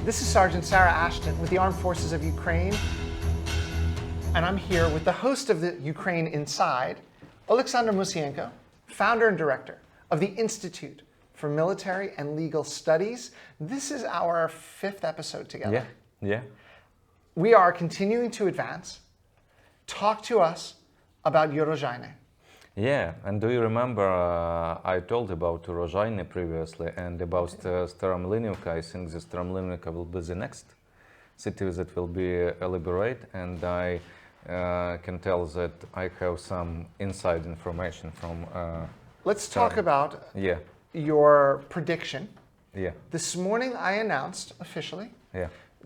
This is Sergeant Sarah Ashton with the Armed Forces of Ukraine, and I'm here with the host of the Ukraine Inside, Olександр Mусієнко, founder and director of the Institute for Military and Legal Studies. This is our 5th episode together. Yeah. We are continuing to advance. Talk to us about Urojane. Yeah, and do you remember I told about Urojane previously and about Staromlinivka? I think the Staromlinivka will be the next city that will be liberated, and I can tell that I have some inside information from... Let's talk about your prediction. Yeah. This morning I announced officially,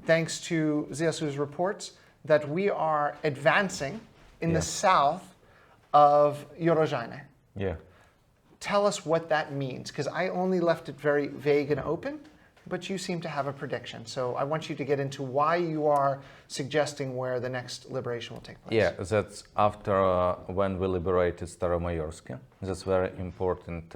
thanks to ZSU's reports, that we are advancing in the south of Urojane. Yeah. Tell us what that means, because I only left it very vague and open, but you seem to have a prediction. So I want you to get into why you are suggesting where the next liberation will take place. Yeah, that's after when we liberated Staromayorsk. That's very important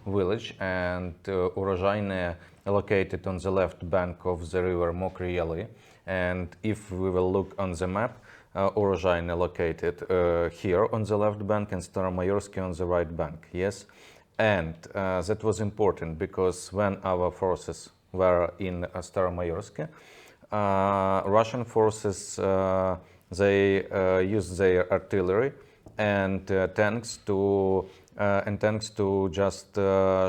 village, and Urojane located on the left bank of the river Mokry Yely. And if we will look on the map, Urojane located here on the left bank and Staromayorsk on the right bank, yes? And that was important because when our forces were in Staromayorsk, Russian forces, they used their artillery and tanks to just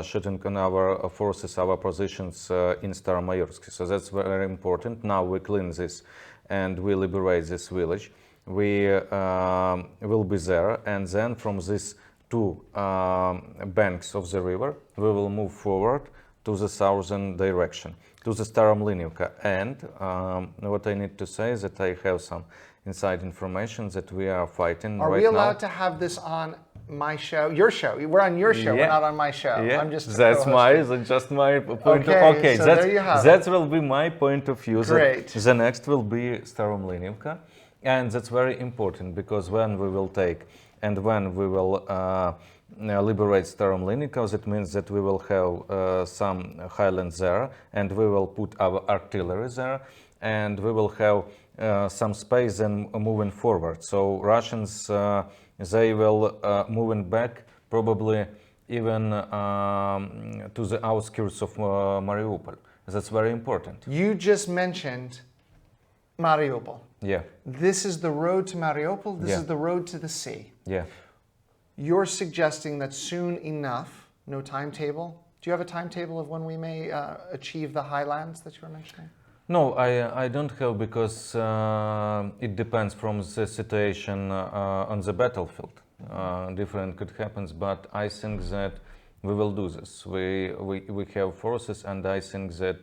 shooting on our forces, our positions in Staromayorsk. So that's very important. Now we clean this and we liberate this village. We will be there, and then from these two banks of the river, we will move forward to the southern direction, to the Staromlinivka. And what I need to say is that I have some inside information that we are fighting right now. Are we allowed to have this on my show? Your show? We're on your show, we're not on my show. Yeah, I'm just that's just my point of view. Okay, so there you have that will be my point of view. Great. The next will be Staromlinivka. And that's very important because when we will take and when we will liberate Staromlinivka, that means that we will have some highlands there, and we will put our artillery there, and we will have some space and moving forward. So Russians, they will moving back probably even to the outskirts of Mariupol. That's very important. You just mentioned Mariupol. Yeah. This is the road to Mariupol. This is the road to the sea. Yeah. You're suggesting that soon enough, no timetable. Do you have a timetable of when we may achieve the highlands that you were mentioning? No, I don't have, because it depends from the situation on the battlefield. Different could happen, but I think that we will do this. We have forces, and I think that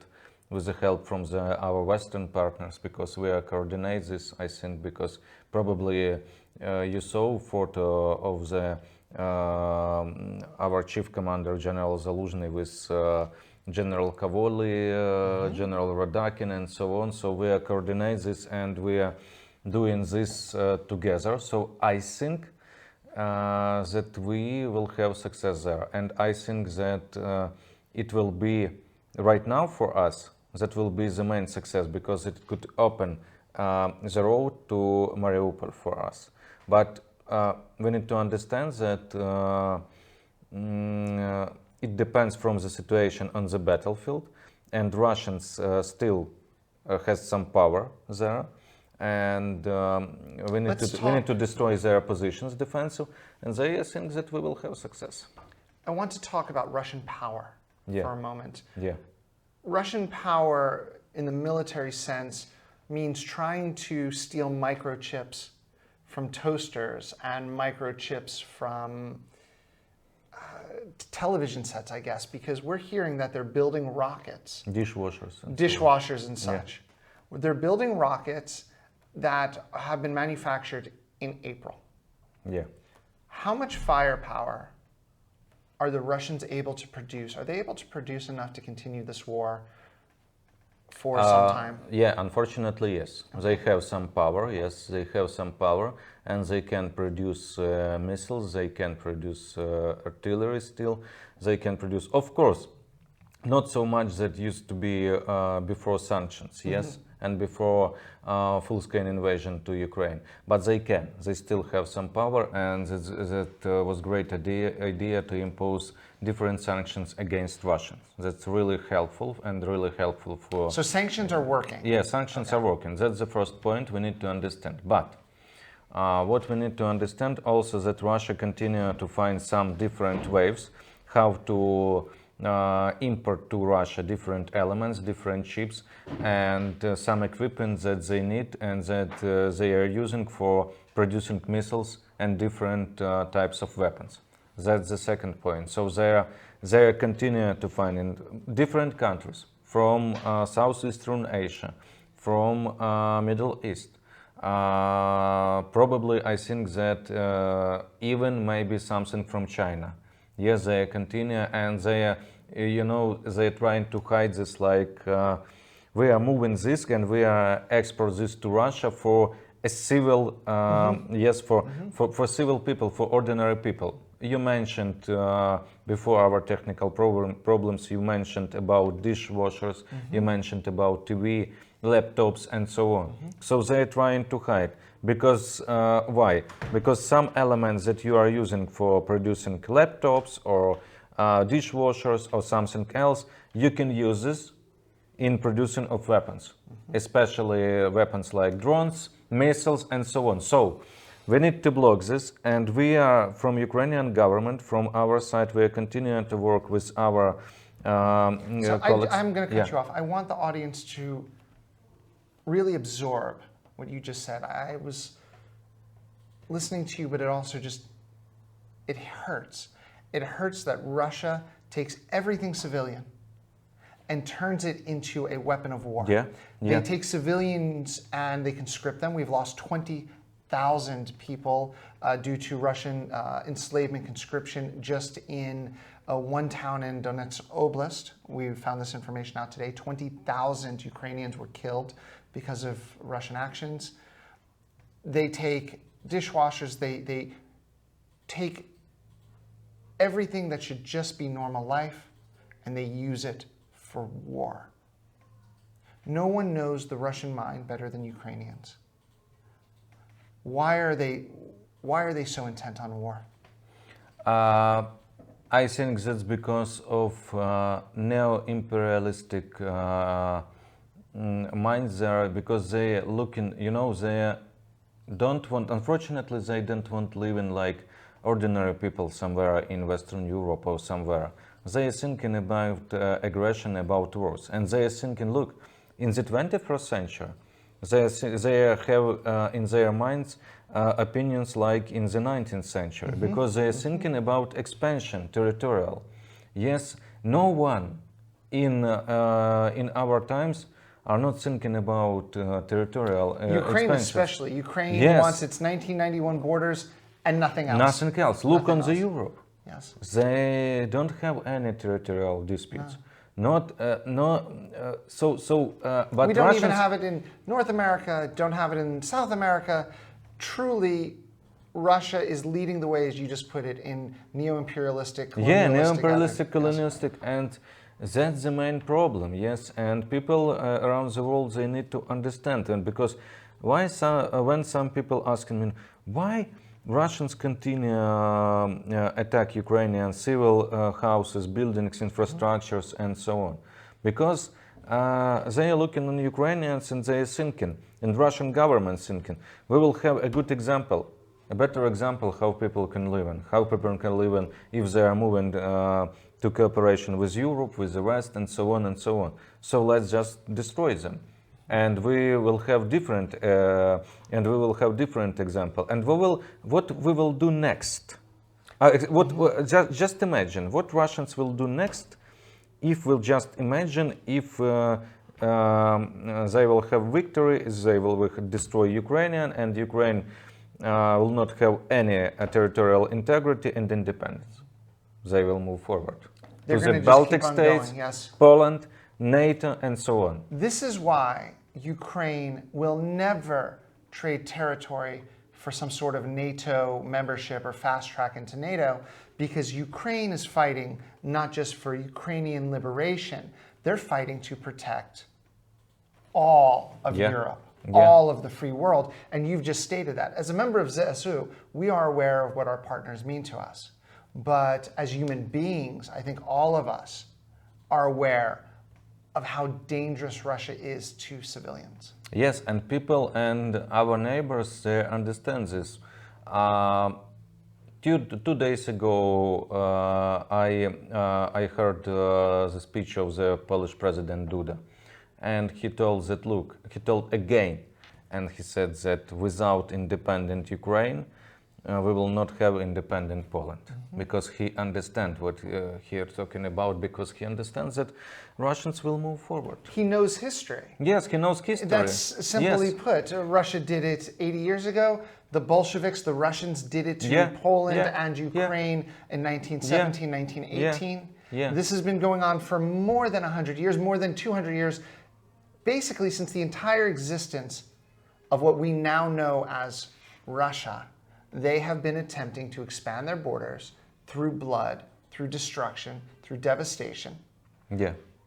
with the help from our Western partners, because we are coordinate this, I think, because probably you saw photo of the our chief commander, General Zaluzhny, with General Kavoli, General Radakin, and so on. So we are coordinate this, and we are doing this together. So I think that we will have success there, and I think that it will be right now for us. That will be the main success, because it could open the road to Mariupol for us. But we need to understand that it depends from the situation on the battlefield, and Russians still has some power there, and we need to destroy their positions defensive, and I think that we will have success. I want to talk about Russian power for a moment. Yeah. Russian power in the military sense means trying to steal microchips from toasters and microchips from television sets, I guess, because we're hearing that they're building rockets. Dishwashers and such. Yeah. They're building rockets that have been manufactured in April. Yeah. How much firepower are the Russians able to produce? Are they able to produce enough to continue this war for some time? Yeah, unfortunately, yes. They have some power, yes, they have some power, and they can produce missiles, they can produce artillery still, they can produce, of course, not so much that used to be before sanctions, yes, and before full-scale invasion to Ukraine. But they can. They still have some power, and that was great idea to impose different sanctions against Russians. That's really helpful and really helpful for... So sanctions are working? Yeah, sanctions are working. That's the first point we need to understand. But what we need to understand also that Russia continue to find some different ways how to import to Russia different elements, different chips, and some equipment that they need and that they are using for producing missiles and different types of weapons. That's the second point. So they continue to find in different countries, from Southeastern Asia, from Middle East. Probably I think that even maybe something from China. Yes, they continue, and they, they're trying to hide this, like we are moving this and we are export this to Russia for a civil, yes, for civil people, for ordinary people. You mentioned before our technical problems, you mentioned about dishwashers, you mentioned about TV, laptops, and so on. So they're trying to hide. Because why? Because some elements that you are using for producing laptops or dishwashers or something else, you can use this in producing of weapons, especially weapons like drones, missiles, and so on. So we need to block this, and we are, from Ukrainian government, from our side, we are continuing to work with our colleagues. I'm going to cut you off. I want the audience to really absorb what you just said. I was listening to you, but it also it hurts. It hurts that Russia takes everything civilian and turns it into a weapon of war. They take civilians and they conscript them. We've lost 20,000 people due to Russian enslavement conscription just in one town in Donetsk Oblast. We found this information out today. 20,000 Ukrainians were killed because of Russian actions. They take dishwashers, they take everything that should just be normal life and they use it for war. No one knows the Russian mind better than Ukrainians. Why are they so intent on war? I think that's because of neo-imperialistic minds there, because they looking, they don't want, unfortunately, they don't want living like ordinary people somewhere in Western Europe or somewhere. They are thinking about aggression, about wars, and they are thinking, look, in the 21st century, they have in their minds opinions like in the 19th century, because they are thinking about expansion, territorial. Yes, no one in our times are not thinking about territorial Ukraine expansion. Especially. Ukraine wants its 1991 borders and nothing else. Nothing else. Look on the Europe. Yes. They don't have any territorial disputes. But we don't Russians, even have it in North America, don't have it in South America. Truly, Russia is leading the way, as you just put it, in neo-imperialistic, colonialistic. Yeah, neo-imperialistic, colonialistic, and that's the main problem, yes. And people around the world, they need to understand. And because when some people asking me, why Russians continue attack Ukrainian civil houses, buildings, infrastructures, and so on, because they are looking on Ukrainians and they are thinking, and Russian government thinking, we will have a good example, a better example how people can live in, how people can live in if they are moving to cooperation with Europe, with the West, and so on and so on. So let's just destroy them, and we will have different example. And what we will do next? Just imagine what Russians will do next. If we'll just imagine if they will have victory, they will destroy Ukrainian, and Ukraine will not have any territorial integrity and independence. They will move forward to the Baltic states, Poland, NATO, and so on. This is why Ukraine will never trade territory for some sort of NATO membership or fast track into NATO, because Ukraine is fighting not just for Ukrainian liberation, they're fighting to protect all of Europe, all of the free world, and you've just stated that. As a member of ZSU, we are aware of what our partners mean to us. But as human beings, I think all of us are aware of how dangerous Russia is to civilians. Yes, and people and our neighbors understand this. 2 days ago, I heard the speech of the Polish President Duda, and he told that, look, he told again, and he said that without independent Ukraine, we will not have independent Poland, because he understands what he is talking about, because he understands that Russians will move forward. He knows history. Yes, he knows history. That's simply put. Russia did it 80 years ago. The Bolsheviks, the Russians, did it to Poland and Ukraine in 1917, 1918. This has been going on for more than 100 years, more than 200 years, basically since the entire existence of what we now know as Russia. They have been attempting to expand their borders through blood, through destruction, through devastation,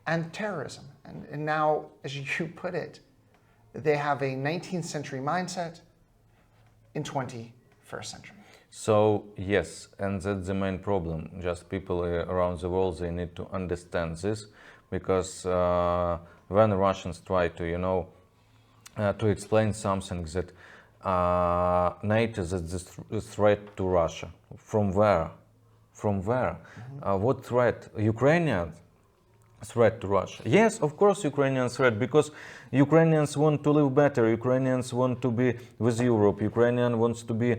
and terrorism. And now, as you put it, they have a 19th century mindset in 21st century. So, yes, and that's the main problem. Just people around the world, they need to understand this, because when Russians try to, to explain something that NATO is a threat to Russia. From where? From where? What threat? Ukrainian threat to Russia? Yes, of course, Ukrainian threat, because Ukrainians want to live better. Ukrainians want to be with Europe. Ukrainian wants to be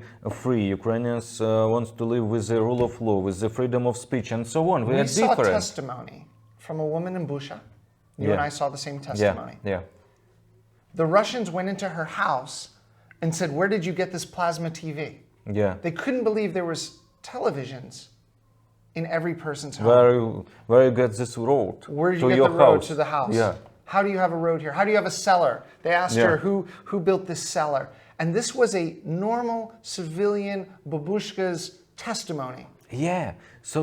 free. Ukrainians wants to live with the rule of law, with the freedom of speech, and so on. We are different. We saw testimony from a woman in Busha. You and I saw the same testimony. The Russians went into her house and said, "Where did you get this plasma TV?" They couldn't believe there was televisions in every person's home. Where you get this road? Where did you get the road to the house? How do you have a road here? How do you have a cellar? They asked her who built this cellar. And this was a normal civilian babushka's testimony. So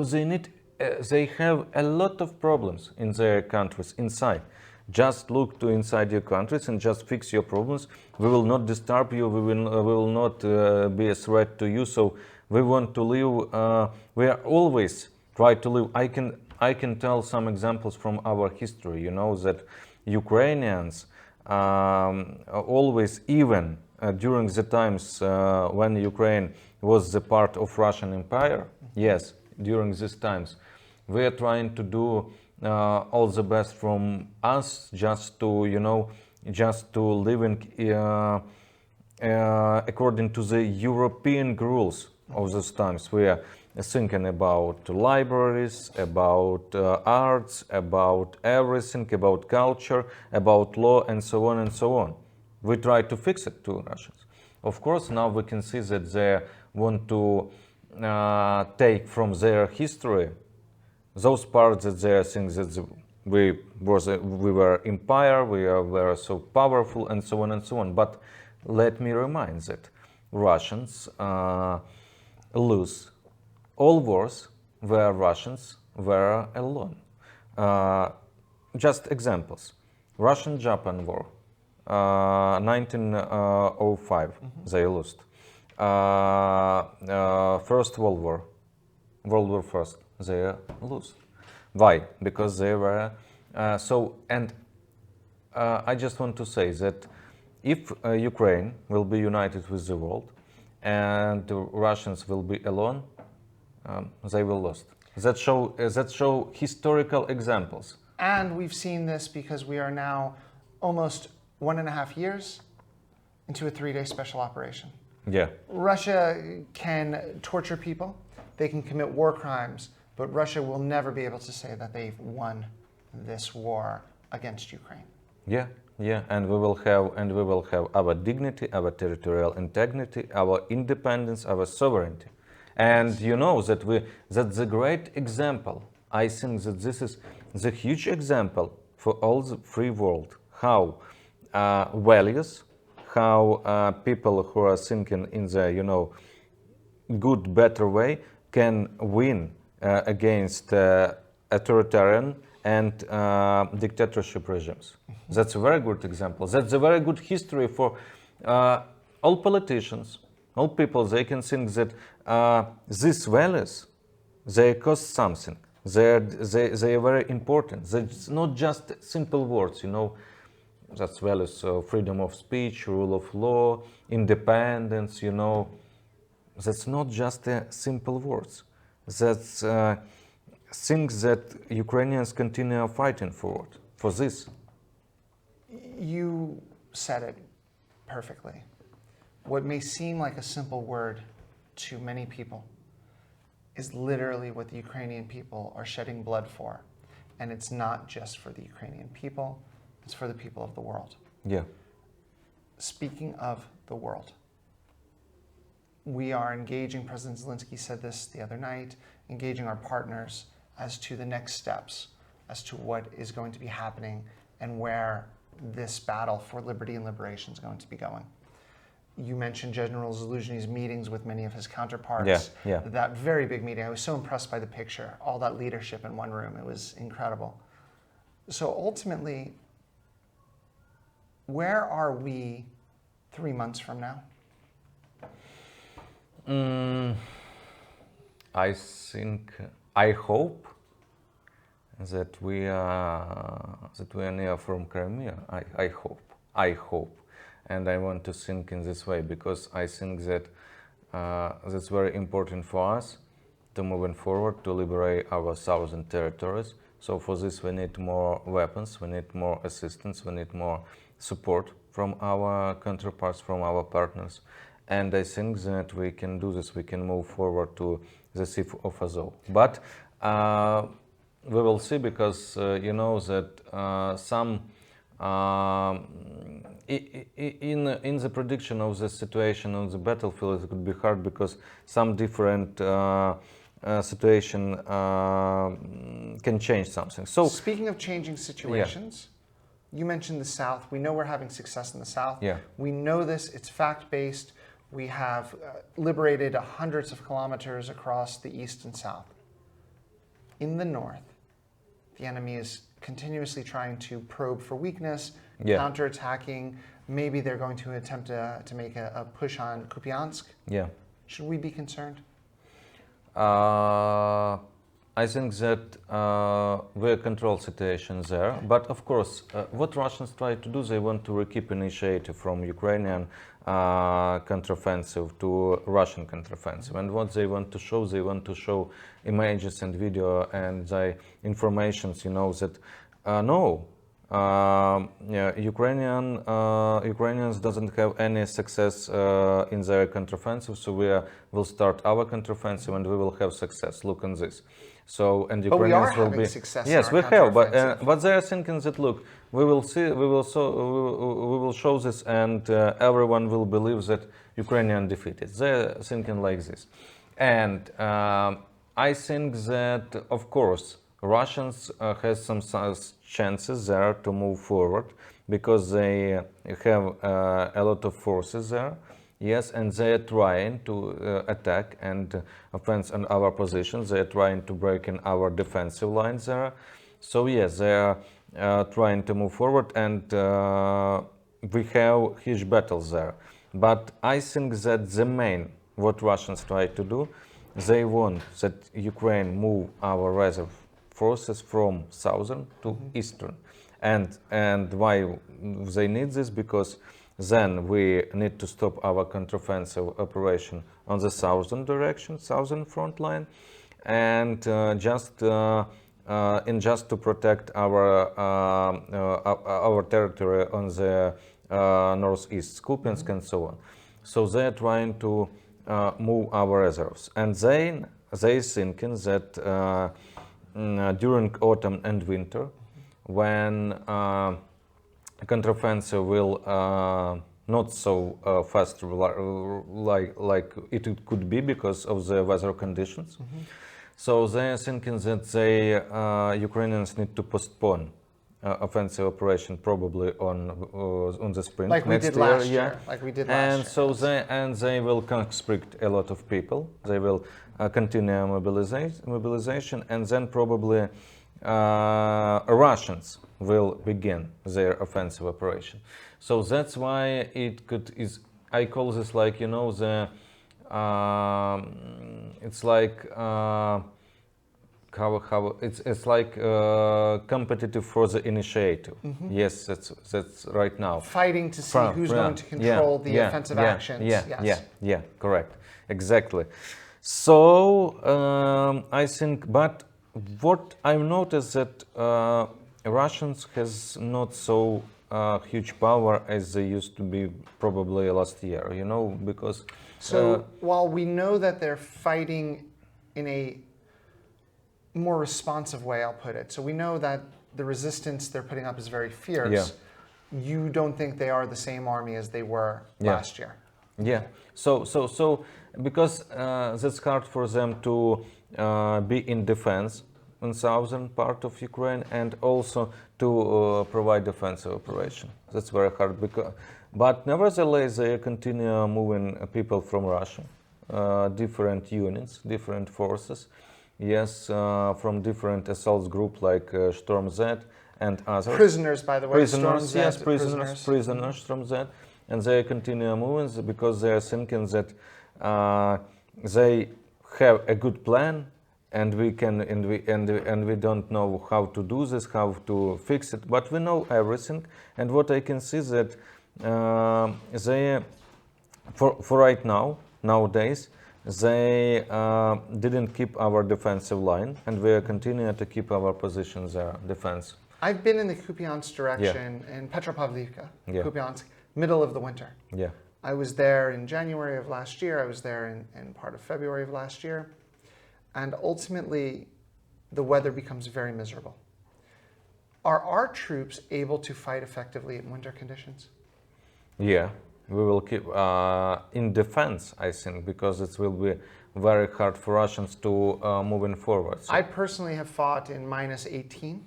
they have a lot of problems in their countries inside. Just look to inside your countries and just fix your problems. We will not disturb you. We will not be a threat to you. So we want to live. We are always try to live. I can tell some examples from our history. You know that Ukrainians always, even during the times when Ukraine was the part of Russian Empire. Yes, during these times, we are trying to do all the best from us, just to just to live in according to the European rules of those times. We are thinking about libraries, about arts, about everything, about culture, about law, and so on and so on. We try to fix it to Russians. Of course, now we can see that they want to take from their history those parts that they think that we were empire, we were so powerful, and so on and so on. But let me remind that Russians lose all wars where Russians were alone. Just examples: Russian-Japan War, 1905, they lost. First World War, World War First, they lose. Why? Because they were and I just want to say that if Ukraine will be united with the world and the Russians will be alone, they will lose. That show historical examples. And we've seen this because we are now almost 1.5 years into a 3-day special operation. Russia can torture people, they can commit war crimes, but Russia will never be able to say that they've won this war against Ukraine. And we will have our dignity, our territorial integrity, our independence, our sovereignty. And you know that's the great example. I think that this is the huge example for all the free world, how values, how people who are thinking in the, you know, good, better way can win against authoritarian and dictatorship regimes. That's a very good example. That's a very good history for all politicians, all people. They can think that these values, they cost something. They are very important. That's not just simple words, you know. That's values of freedom of speech, rule of law, independence, you know. That's not just simple words. That's things that Ukrainians continue fighting for this. You said it perfectly. What may seem like a simple word to many people is literally what the Ukrainian people are shedding blood for. And it's not just for the Ukrainian people, it's for the people of the world. Yeah. Speaking of the world, we are engaging, President Zelensky said this the other night, engaging our partners as to the next steps, as to what is going to be happening and where this battle for liberty and liberation is going to be going. You mentioned General Zaluzhny's meetings with many of his counterparts. Yeah. That very big meeting. I was so impressed by the picture, all that leadership in one room. It was incredible. So ultimately, where are we 3 months from now? I think, I hope that we are near from Crimea. I hope. And I want to think in this way because I think that that's very important for us to moving forward to liberate our southern territories. So for this we need more weapons, we need more assistance, we need more support from our counterparts, from our partners. And I think that we can do this, we can move forward to the Sea of Azov. But we will see because you know that some in the prediction of the situation on the battlefield, it could be hard because some different situation can change something. So speaking of changing situations, you mentioned the South. We know we're having success in the South. Yeah. We know this. It's fact-based. We have liberated hundreds of kilometers across the East and South. In the North, the enemy is continuously trying to probe for weakness, counterattacking. Maybe they're going to attempt to make a push on Kupiansk. Yeah. Should we be concerned? I think that we control situation there, but of course, what Russians try to do, they want to keep initiative from Ukrainian counteroffensive to Russian counteroffensive. And what they want to show images and video and the informations, you know, that Ukrainians doesn't have any success in their counteroffensive, so will start our counteroffensive and we will have success. Look on this. So and Ukrainians will be success. Yes, we have, but they are thinking that look, we will show this, and everyone will believe that Ukrainian defeated. They are thinking like this, and I think that of course Russians has some chances there to move forward because they have a lot of forces there. Yes, and they are trying to attack and offense on our positions. They are trying to break in our defensive lines there. So yes, they are trying to move forward, and we have huge battles there. But I think that the main, what Russians try to do, they want that Ukraine move our reserve forces from southern to eastern. And why they need this? Because then we need to stop our counteroffensive operation on the southern direction, southern front line, and just to protect our territory on the northeast, Kupiansk and so on. So they are trying to move our reserves, and they thinking that during autumn and winter, when counteroffensive will not so fast like it could be because of the weather conditions. So they are thinking that Ukrainians need to postpone offensive operation probably on the spring Like we next did year. last year. Like we did last And year. so they will conscript a lot of people. They will continue mobilization, and then probably Russians will begin their offensive operation. So that's why I call this like, you know, it's like it's like competitive for the initiative. Yes, that's right now. Fighting to see who's going to control the offensive actions. Yeah, correct, exactly. So I think, but what I've noticed that Russians has not so huge power as they used to be probably last year, you know, because so while we know that they're fighting in a more responsive way, I'll put it. So we know that the resistance they're putting up is very fierce. You don't think they are the same army as they were last year? Yeah. So because that's hard for them to be in defense in southern part of Ukraine and also to provide offensive operation. That's very hard. But nevertheless, they continue moving people from Russia, different units, different forces. Yes, from different assault group like Storm Z and others. Prisoners, by the way. Prisoners, yes, prisoners from Z. And they continue moving because they are thinking that they have a good plan, and we can and we don't know how to do this, how to fix it, but we know everything. And what I can see that they for right now nowadays they didn't keep our defensive line, and we continue to keep our positions there, defense. I've been in the Kupiansk direction in Petropavlivka, Kupiansk, middle of the winter. Yeah. I was there in January of last year. I was there in part of February of last year. And ultimately, the weather becomes very miserable. Are our troops able to fight effectively in winter conditions? Yeah, we will keep in defense, I think, because it will be very hard for Russians to moving forward. So. I personally have fought in -18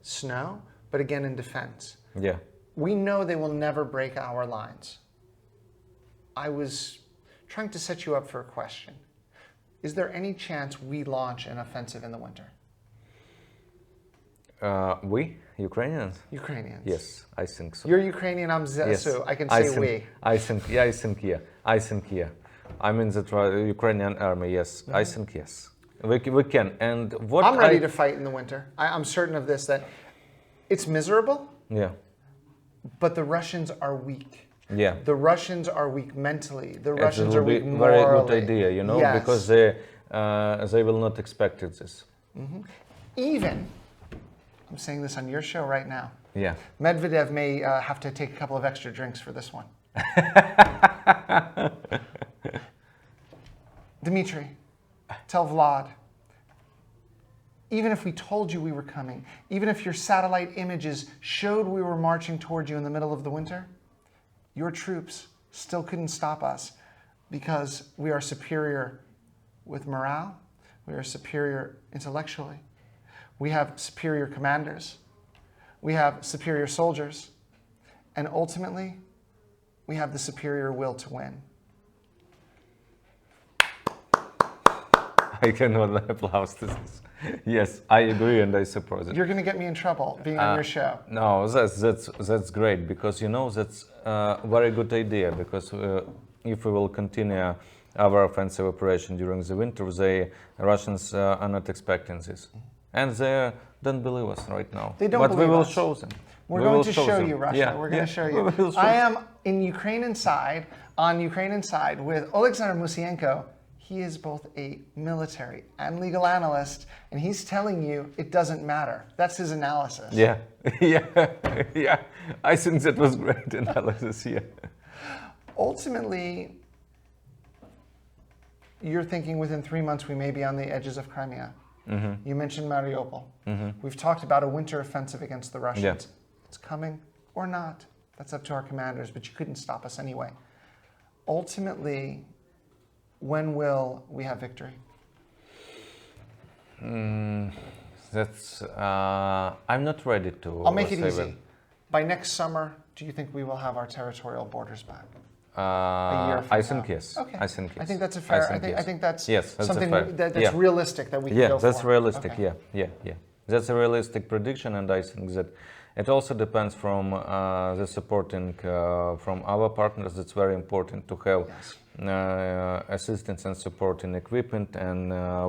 snow, but again in defense. Yeah. We know they will never break our lines. I was trying to set you up for a question. Is there any chance we launch an offensive in the winter? We? Ukrainians? Ukrainians. Yes, I think so. You're Ukrainian, I'm Yes. so I can say we. I think yeah. I'm in the Ukrainian army, yes. I think yes. We can. And what I'm ready to fight in the winter. I'm certain of this, that it's miserable. Yeah. But the Russians are weak. Yeah. The Russians are weak mentally. The Russians it are will weak be morally. Very good idea, you know, Yes. because they will not expect this. Even, I'm saying this on your show right now. Yeah. Medvedev may have to take a couple of extra drinks for this one. Dmitry, tell Vlad, even if we told you we were coming, even if your satellite images showed we were marching toward you in the middle of the winter, your troops still couldn't stop us because we are superior with morale, we are superior intellectually, we have superior commanders, we have superior soldiers, and ultimately, we have the superior will to win. I cannot applaud this. Yes, I agree and I support it. You're going to get me in trouble being on your show. No, that's great, because you know that's a very good idea, because if we will continue our offensive operation during the winter, the Russians are not expecting this, and they don't believe us right now. They don't but believe we will us. show them. We're going to show you, Russia. Yeah, We're going to show you. We will show I am in Ukrainian side, on Ukrainian side with Olександр Мусієнко. He is both a military and legal analyst, and he's telling you it doesn't matter. That's his analysis. Yeah, yeah. I think that was great analysis, yeah. Ultimately, you're thinking within 3 months we may be on the edges of Crimea. You mentioned Mariupol. We've talked about a winter offensive against the Russians. Yeah. It's coming or not. That's up to our commanders, but you couldn't stop us anyway. Ultimately, when will we have victory? That's I'm not ready to. I'll make it say easy. By next summer, do you think we will have our territorial borders back? A year from I think now. yes. Okay. I think yes. I think that's a fair. yes. I think that's Yes, that's something a fair. that's realistic that we can go for. That's realistic. Okay. Yeah. That's a realistic prediction, and I think that it also depends from the supporting from our partners. It's very important to have assistance and support in equipment and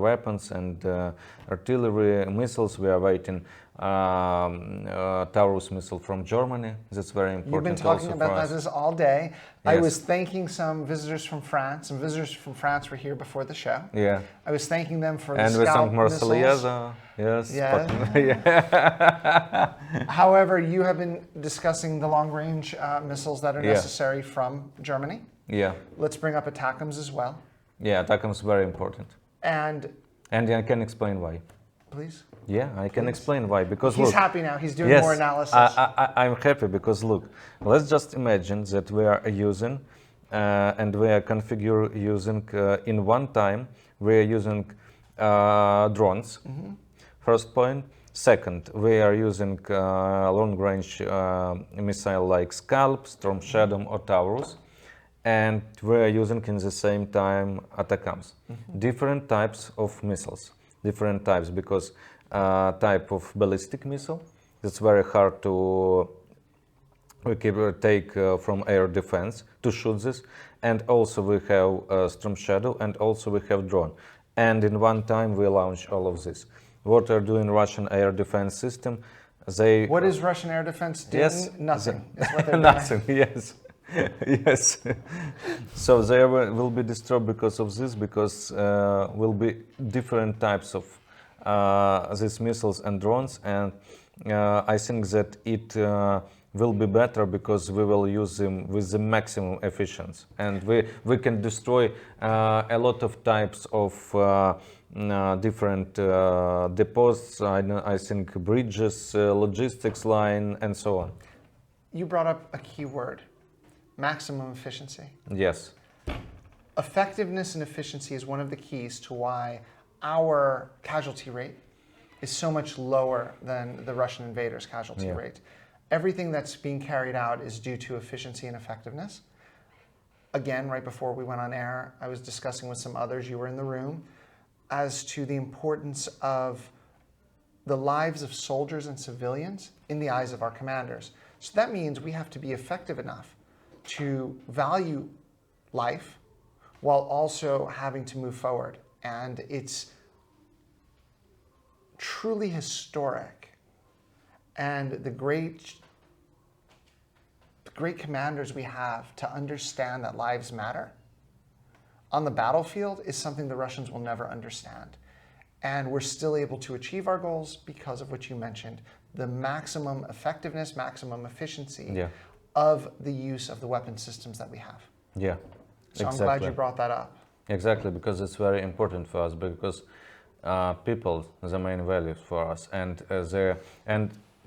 weapons and artillery missiles. We are waiting Taurus missile from Germany. That's very important. You've been talking also about for this all day. Yes. I was thanking some visitors from France. Some visitors from France were here before the show. Yeah. I was thanking them for the And with Scout some missiles. Marseillaise. Yes. Yeah. However, you have been discussing the long-range missiles that are Yeah. necessary from Germany. Yeah. Let's bring up ATACMS as well. Yeah, ATACMS is very important. And I can explain why. please. Yeah, I can explain why. Because He's look, happy now. He's doing yes, more analysis. I'm happy because look, let's just imagine that we are using and we are using in one time we are using drones. Mm-hmm. First point. Second, we are using long-range missile like Scalp, Storm Shadow, or Taurus, and we are using in the same time ATACMS. Mm-hmm. Different types of missiles, different types because type of ballistic missile that's very hard to take from air defense to shoot this, and also we have Storm Shadow, and also we have drone, and in one time we launch all of this. What are doing Russian air defense system? They. What is Russian air defense doing? Yes. Nothing. Is what they're Nothing. Yes. Yes. So they will be disturbed because of this, because will be different types of these missiles and drones, and I think that it will be better because we will use them with the maximum efficiency, and we can destroy a lot of types of different depots. I think bridges, logistics line, and so on. You brought up a key word: maximum efficiency. Yes. Effectiveness and efficiency is one of the keys to why our casualty rate is so much lower than the Russian invaders' casualty rate. Everything that's being carried out is due to efficiency and effectiveness. Again, right before we went on air, I was discussing with some others, you were in the room, as to the importance of the lives of soldiers and civilians in the eyes of our commanders. So that means we have to be effective enough to value life while also having to move forward. And it's truly historic. And the great commanders we have to understand that lives matter on the battlefield is something the Russians will never understand. And we're still able to achieve our goals because of what you mentioned, the maximum effectiveness, maximum efficiency of the use of the weapon systems that we have. Yeah. So I'm glad you brought that up. Exactly, because it's very important for us, because people are the main values for us, and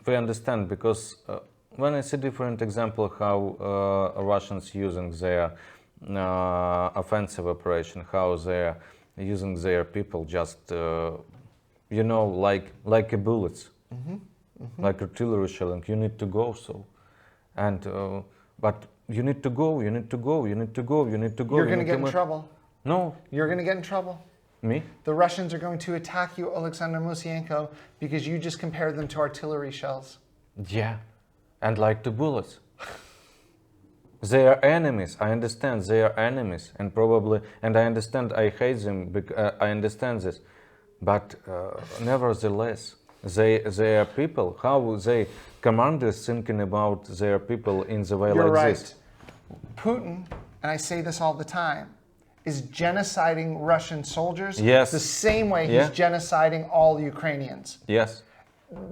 we understand, because when I see different example how Russians using their offensive operation, how they're using their people just like a bullets, like artillery shelling. You need to go, but you need to go. You're going to get in trouble. No. You're going to get in trouble. Me? The Russians are going to attack you, Olександр Мусієнко, because you just compared them to artillery shells. Yeah, and like to bullets. They are enemies. I understand they are enemies, and I understand I hate them. I understand this, but nevertheless, they are people. How they commanders thinking about their people in the way You're like right. this? Putin, and I say this all the time, is genociding Russian soldiers Yes. the same way he's genociding all Ukrainians. Yes.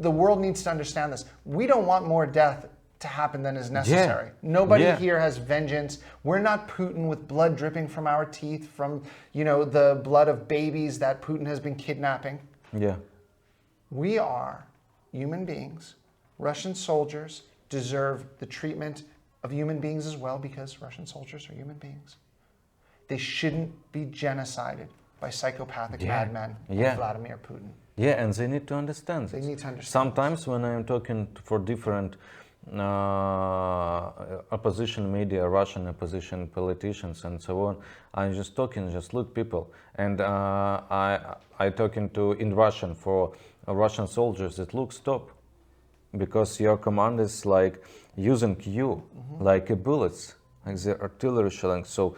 The world needs to understand this. We don't want more death to happen than is necessary. Nobody here has vengeance. We're not Putin with blood dripping from our teeth, from the blood of babies that Putin has been kidnapping. Yeah. We are human beings. Russian soldiers deserve the treatment of human beings as well, because Russian soldiers are human beings. They shouldn't be genocided by psychopathic madmen like Vladimir Putin. Yeah, and they need to understand They this. need to understand Sometimes when I am talking for different opposition media, Russian opposition politicians and so on, I'm just talking, just look people. And I talking to in Russian for Russian soldiers that look, stop. Because your command is like using you like a bullets, like the artillery shelling. So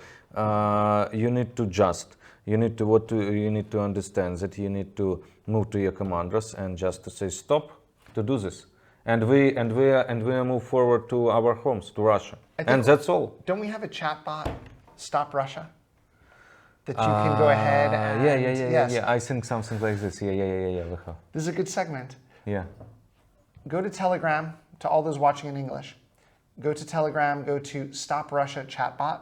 you need to just, you need to understand that you need to move to your commanders and just to say stop to do this. And we move forward to our homes, to Russia. And that's all. Don't we have a chat bot, Stop Russia? That you can go ahead and... Yeah. I think something like this. Yeah. This is a good segment. Yeah. Go to Telegram, to all those watching in English. Go to Telegram, go to Stop Russia chatbot,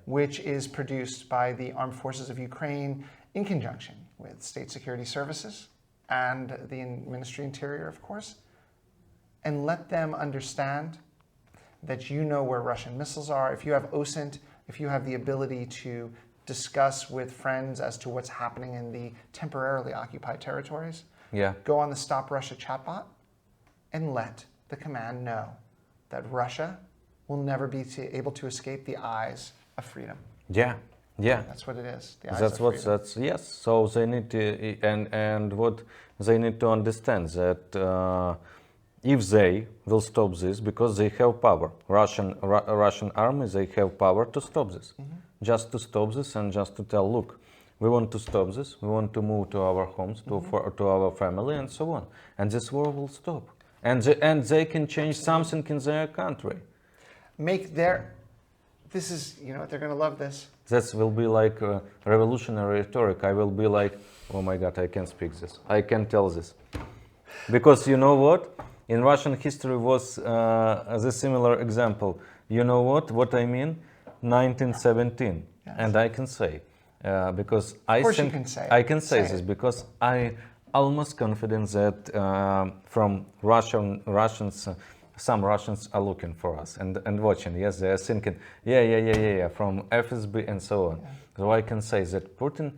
which is produced by the Armed Forces of Ukraine in conjunction with State Security Services and the Ministry of Interior, of course. And let them understand that you know where Russian missiles are. If you have OSINT, if you have the ability to discuss with friends as to what's happening in the temporarily occupied territories, go on the Stop Russia chatbot and let the command know that Russia will never be able to escape the eyes of freedom. Yeah. That's what it is. The eyes of freedom. Yes. So they need to, and what they need to understand that if they will stop this, because they have power, Russian army, they have power to stop this, just to stop this and just to tell, look, we want to stop this, we want to move to our homes, to our family, and so on, and this war will stop. And they can change something in their country. This is, you know what, they're going to love this. This will be like a revolutionary rhetoric. I will be like, oh my God, I can speak this. I can tell this. Because you know what? In Russian history was the similar example. You know what I mean? 1917. Yes. And I can say, because I think I can say this because I almost confident that from Russians, some Russians are looking for us and watching. Yes, they are thinking, yeah, from FSB and so on. Yeah. So I can say that Putin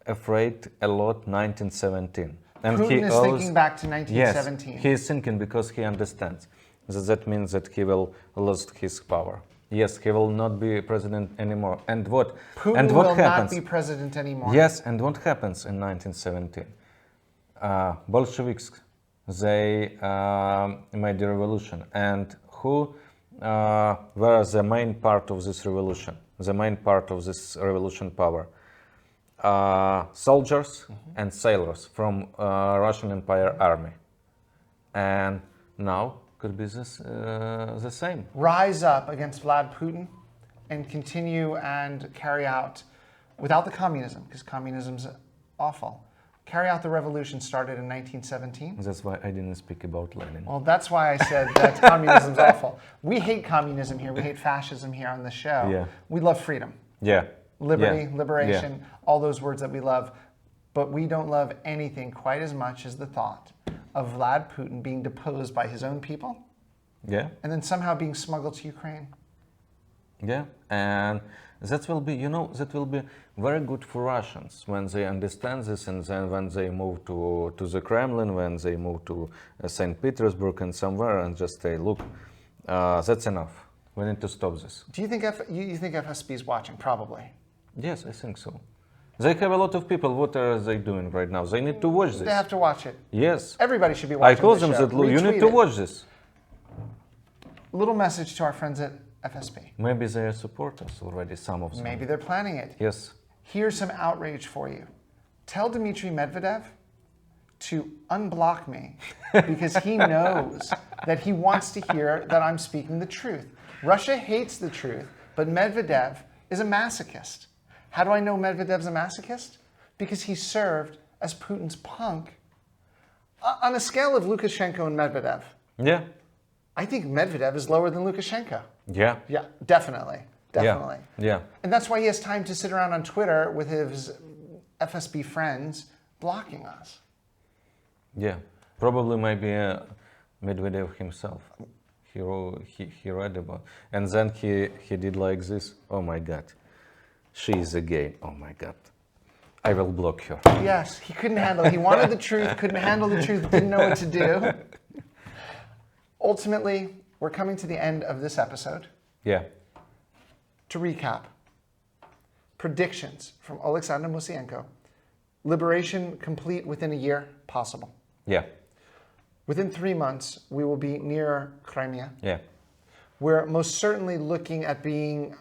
afraid a lot 1917. And Putin is thinking back to 1917. Yes, he is thinking because he understands that means that he will lose his power. Yes, he will not be president anymore. And what? Putin and what will happens? Not be president anymore. Yes, and what happens in 1917? Bolsheviks, they made a revolution. And who were the main part of this revolution? The main part of this revolution power? Soldiers and sailors from Russian Empire Army. And now could be this, the same. Rise up against Vlad Putin and continue and carry out, without the communism, because communism's awful, carry out the revolution started in 1917. That's why I didn't speak about Lenin. Well, that's why I said that communism's awful. We hate communism here. We hate fascism here on the show. Yeah. We love freedom. Yeah. Liberty, liberation, all those words that we love. But we don't love anything quite as much as the thought of Vlad Putin being deposed by his own people. Yeah. And then somehow being smuggled to Ukraine. Yeah. And that will be, that will be very good for Russians when they understand this, and then when they move to the Kremlin, when they move to St. Petersburg and somewhere and just say, look, that's enough. We need to stop this. Do you think you think FSB is watching? Probably. Yes, I think so. They have a lot of people. What are they doing right now? They need to watch this. They have to watch it. Yes. Everybody should be watching. I told them that you need to watch this. Little message to our friends at FSB. Maybe they are supporters already, some of them. Maybe they're planning it. Yes. Here's some outrage for you. Tell Dmitry Medvedev to unblock me because he knows that he wants to hear that I'm speaking the truth. Russia hates the truth, but Medvedev is a masochist. How do I know Medvedev's a masochist? Because he served as Putin's punk. On a scale of Lukashenko and Medvedev, yeah, I think Medvedev is lower than Lukashenko. Yeah. Yeah, definitely. Definitely. Yeah. And that's why he has time to sit around on Twitter with his FSB friends blocking us. Yeah. Probably maybe Medvedev himself. He read about, and then he did like this. Oh my God, she is a gay. Oh my God, I will block you. Yes, he couldn't handle it. He wanted the truth, couldn't handle the truth, didn't know what to do. Ultimately, we're coming to the end of this episode. Yeah. To recap, predictions from Олександр Мусієнко. Liberation complete within a year, possible. Yeah. Within 3 months, we will be near Crimea. Yeah. We're most certainly looking at being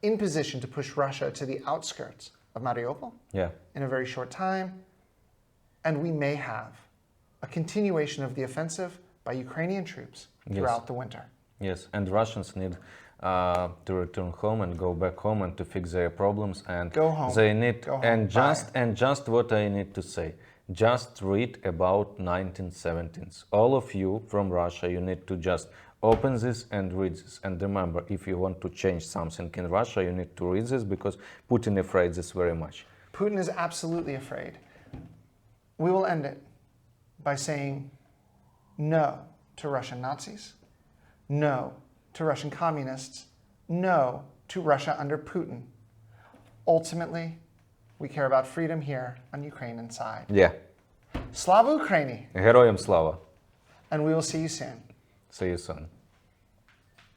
in position to push Russia to the outskirts of Mariupol Yeah. in a very short time. And we may have a continuation of the offensive by Ukrainian troops throughout the winter. Yes, and Russians need to return home and go back home and to fix their problems, and Go home. they need Go home. and just what I need to say, just read about 1917s. All of you from Russia, you need to just open this and read this. And remember, if you want to change something in Russia, you need to read this, because Putin afraid this very much. Putin is absolutely afraid. We will end it by saying no to Russian Nazis, no to Russian communists, no to Russia under Putin. Ultimately, we care about freedom here on Ukrainian side. Yeah. Slava Ukraini! Героям слава. And we will see you soon. See you soon.